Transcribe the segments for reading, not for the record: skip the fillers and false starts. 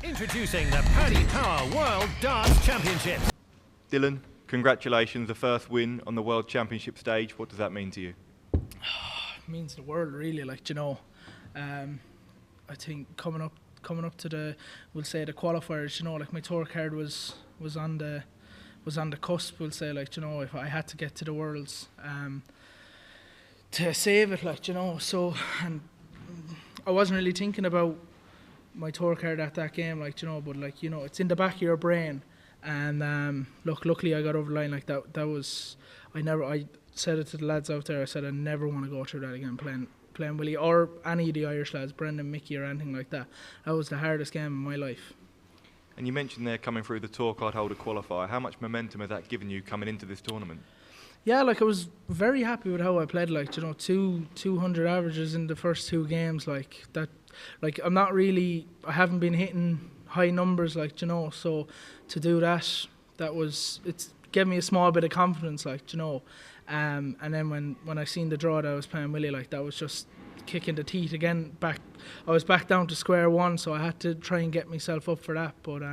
Introducing the Paddy Power World Darts Championships. Dylan, congratulations, the first win on the World Championship stage. What does that mean to you? It means the world, really. I think coming up to the, we'll say, the qualifiers, like my tour card was on the cusp, we'll say, if I had to get to the Worlds to save it, so, and I wasn't really thinking about my tour card at that game, but it's in the back of your brain, and luckily I got over the line. That was, I said it to the lads out there, I said I never want to go through that again, playing Willie or any of the Irish lads, Brendan, Mickey or anything like that. That was the hardest game of my life. And you mentioned there coming through the tour card holder qualifier. How much momentum has that given you coming into this tournament? Yeah, I was very happy with how I played. 200 averages in the first two games. I'm not really. I haven't been hitting high numbers. So to do that, it's gave me a small bit of confidence. And then when I seen the draw that I was playing Willie, that was just kicking the teeth again. I was back down to square one, so I had to try and get myself up for that. But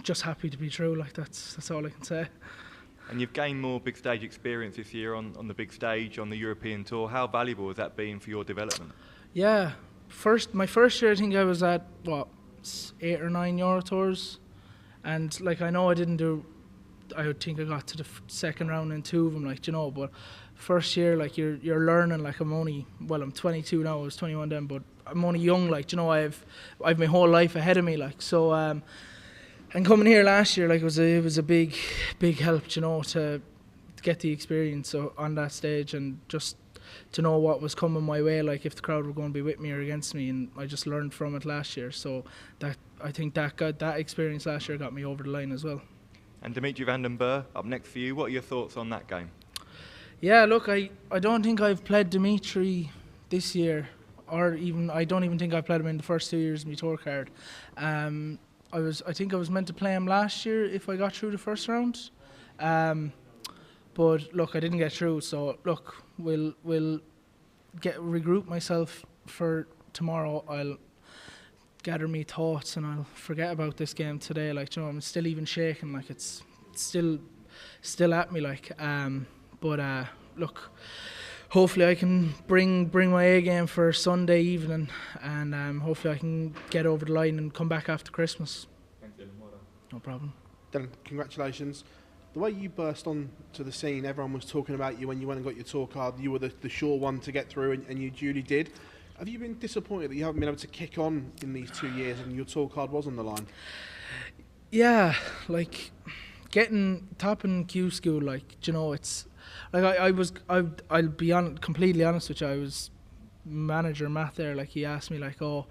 just happy to be through. That's all I can say. And you've gained more big stage experience this year on the big stage, on the European tour. How valuable has that been for your development? Yeah, my first year I think I was at 8 or 9 Euro tours, and I know I didn't do. I think I got to the second round in 2 of them, but first year you're learning. I'm 22 now. I was 21 then, but I'm only young. I've my whole life ahead of me. So. And coming here last year, it was a big help, to get the experience on that stage and just to know what was coming my way, if the crowd were going to be with me or against me, and I just learned from it last year. So I think that experience last year got me over the line as well. And Dimitri van den Berg, up next for you. What are your thoughts on that game? Yeah, look, I don't think I've played Dimitri this year, or even I don't even think I played him in the first 2 years of my tour card. I think I was meant to play him last year if I got through the first round, but look, I didn't get through. So look, we'll regroup myself for tomorrow. I'll gather me thoughts and I'll forget about this game today. I'm still even shaking. It's still at me. But look. Hopefully I can bring my A game for Sunday evening, and hopefully I can get over the line and come back after Christmas. Thanks, Dylan. Well done. No problem. Dylan, congratulations. The way you burst onto the scene, everyone was talking about you when you went and got your tour card. You were the sure one to get through, and you duly did. Have you been disappointed that you haven't been able to kick on in these 2 years and your tour card was on the line? Yeah, getting top in Q school, it's. I'll be completely honest with you. I was manager Matt there. He asked me are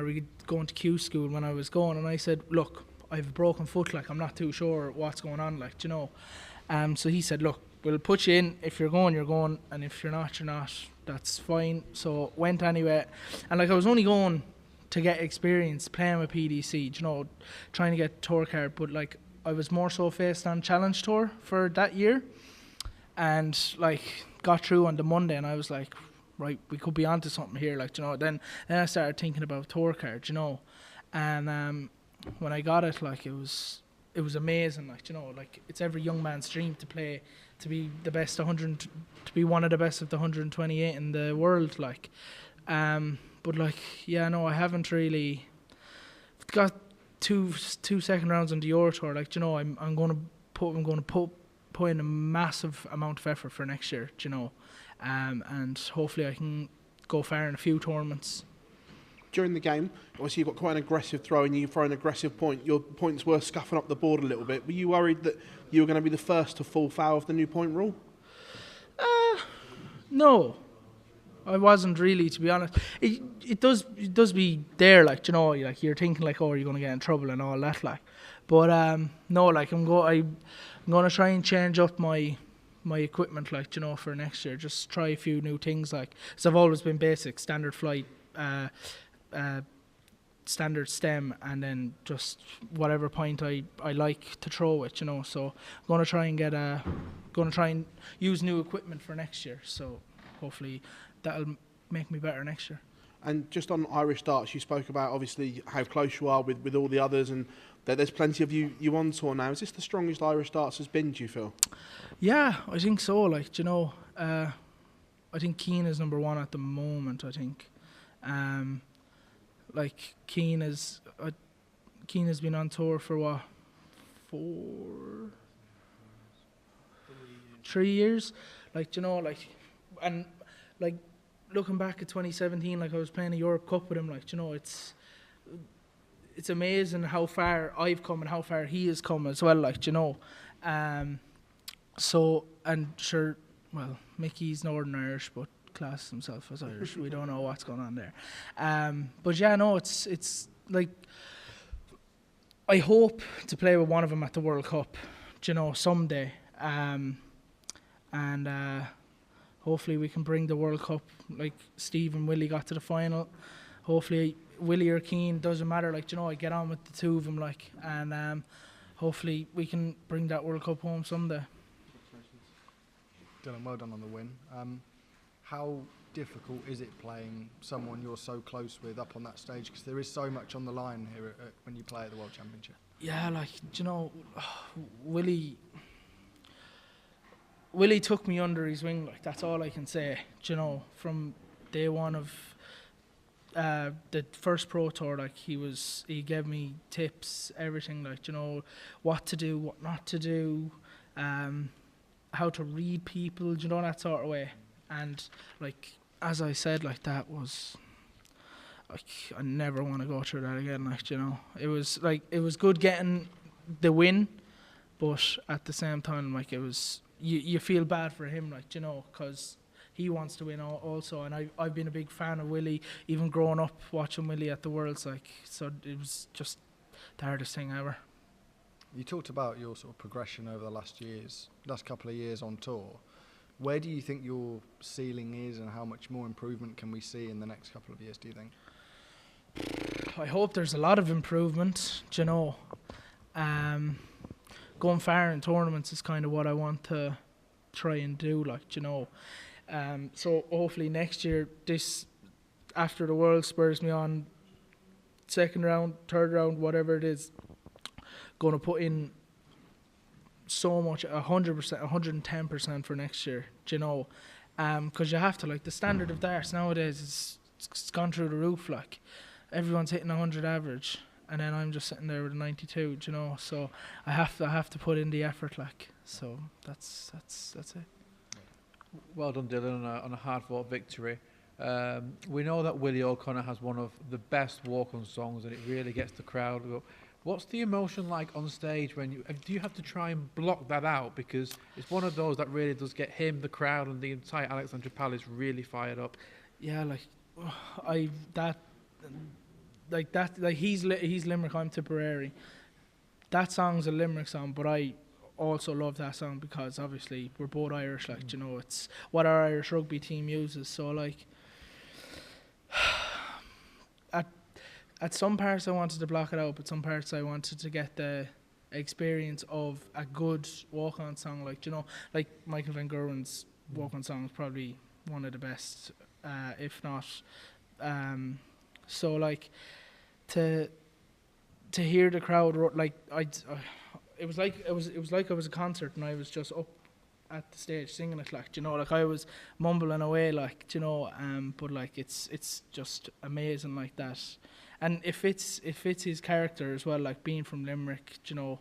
we going to Q school when I was going, and I said, look, I have a broken foot. I'm not too sure what's going on. So he said, look, we'll put you in. If you're going, you're going, and if you're not, you're not. That's fine. So went anyway, and I was only going to get experience playing with PDC. Trying to get tour card, but I was more so faced on Challenge Tour for that year. And got through on the Monday, and I was like, right, we could be onto something here, Then I started thinking about tour card, and when I got it, it was amazing, it's every young man's dream to be the best 100, to be one of the best of the 128 in the world, but I haven't really got two second rounds on the Euro Tour, I'm going to put in a massive amount of effort for next year, and hopefully I can go far in a few tournaments. During the game, obviously you've got quite an aggressive throw and you throw an aggressive point. Your points were scuffing up the board a little bit. Were you worried that you were going to be the first to fall foul of the new point rule? No, I wasn't really, to be honest. It does be there, you're thinking oh, you're going to get in trouble and all that, but no, I'm going to try and change up my equipment, for next year. Just try a few new things, because I've always been basic, standard flight, standard stem, and then just whatever point I like to throw it, So I'm going to try and use new equipment for next year. So hopefully that'll make me better next year. And just on Irish darts, you spoke about obviously how close you are with all the others, and that there's plenty of you on tour now. Is this the strongest Irish darts has been, do you feel? Yeah, I think so. Like, do you know, I think Keane is number one at the moment. I think, like Keane has been on tour for what, 3 years. Like, do you know, like, and like looking back at 2017, like I was playing a Europe Cup with him. Like, do you know, it's amazing how far I've come and how far he has come as well. Like, do you know, so, and sure, well, Mickey's Northern Irish, but class himself as Irish. We don't know what's going on there. But yeah, no, it's like, I hope to play with one of them at the World Cup, do you know, someday. And hopefully we can bring the World Cup, like Steve and Willie got to the final. Hopefully Willie or Keane, doesn't matter, like, do you know, I get on with the two of them, like, and hopefully we can bring that World Cup home someday. Dylan, well done on the win. How difficult is it playing someone you're so close with up on that stage? Because there is so much on the line here when you play at the World Championship. Yeah, like, do you know, Willie took me under his wing, like, that's all I can say. Do you know, from day one of the first Pro Tour, like, he gave me tips, everything, like, do you know, what to do, what not to do, how to read people, do you know, that sort of way. And like, as I said, like, that was, like, I never want to go through that again, like, you know. It was like, it was good getting the win, but at the same time, like, it was, you feel bad for him, like, you know, because he wants to win also, and I've been a big fan of Willie, even growing up watching Willie at the Worlds, like, so it was just the hardest thing ever. You talked about your sort of progression over the last couple of years on tour. Where do you think your ceiling is, and how much more improvement can we see in the next couple of years, do you think? I hope there's a lot of improvement, do you know. Going far in tournaments is kind of what I want to try and do, like, do you know. So hopefully next year, this, after the World, spurs me on, second round, third round, whatever it is, going to put in so much, 100%, 110% for next year, do you know, because you have to, like, the standard of darts nowadays it's gone through the roof, like, everyone's hitting 100 average, and then I'm just sitting there with a 92, do you know, so I have to put in the effort, like, so that's it. Well done, Dylan, on a hard-fought victory. We know that Willie O'Connor has one of the best walk-on songs, and it really gets the crowd up. What's the emotion like on stage when do you have to try and block that out, because it's one of those that really does get him, the crowd, and the entire Alexandra Palace really fired up? Yeah, he's Limerick, I'm Tipperary. That song's a Limerick song, but I also love that song because obviously we're both Irish, like, you know, it's what our Irish rugby team uses. So, like, at some parts I wanted to block it out, but some parts I wanted to get the experience of a good walk-on song, like, you know, like Michael Van Gerwen's walk-on song is probably one of the best, if not. So, like, to hear the crowd, like, it was like I was a concert and I was just up at the stage singing it, like, you know, like, I was mumbling away, like, you know, but like, it's just amazing, like that. And it fits his character as well, like, being from Limerick, you know.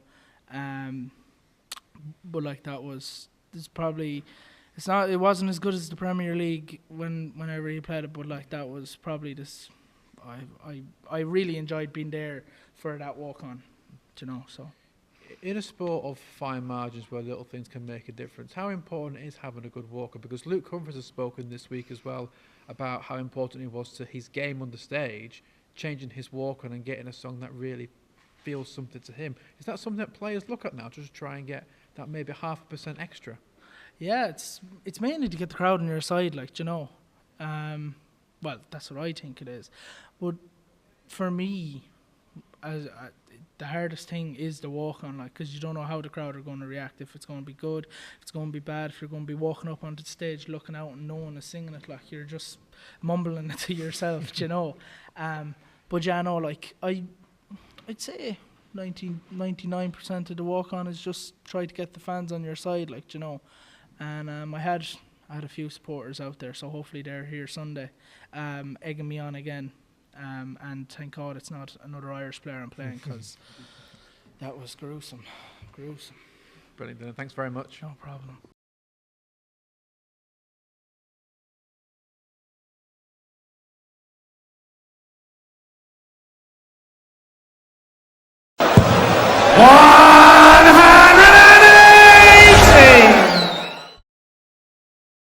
But like, it wasn't as good as the Premier League whenever he played it, but like, that was probably this. I really enjoyed being there for that walk on, you know. So, in a sport of fine margins where little things can make a difference, how important is having a good walker? Because Luke Humphries has spoken this week as well about how important it was to his game on the stage, changing his walk on and getting a song that really feels something to him. Is that something that players look at now, just to try and get that maybe 0.5% extra? Yeah, it's mainly to get the crowd on your side, like, you know. Well, that's what I think it is. But for me, the hardest thing is the walk on, like, because you don't know how the crowd are going to react. If it's going to be good, if it's going to be bad, if you're going to be walking up onto the stage, looking out and no one is singing it, like you're just mumbling it to yourself, you know. But yeah, no, like I'd say 99% of the walk on is just try to get the fans on your side, like, you know. And I had a few supporters out there, so hopefully they're here Sunday, egging me on again. And thank God it's not another Irish player I'm playing, because that was gruesome. Brilliant. Thanks very much. No problem.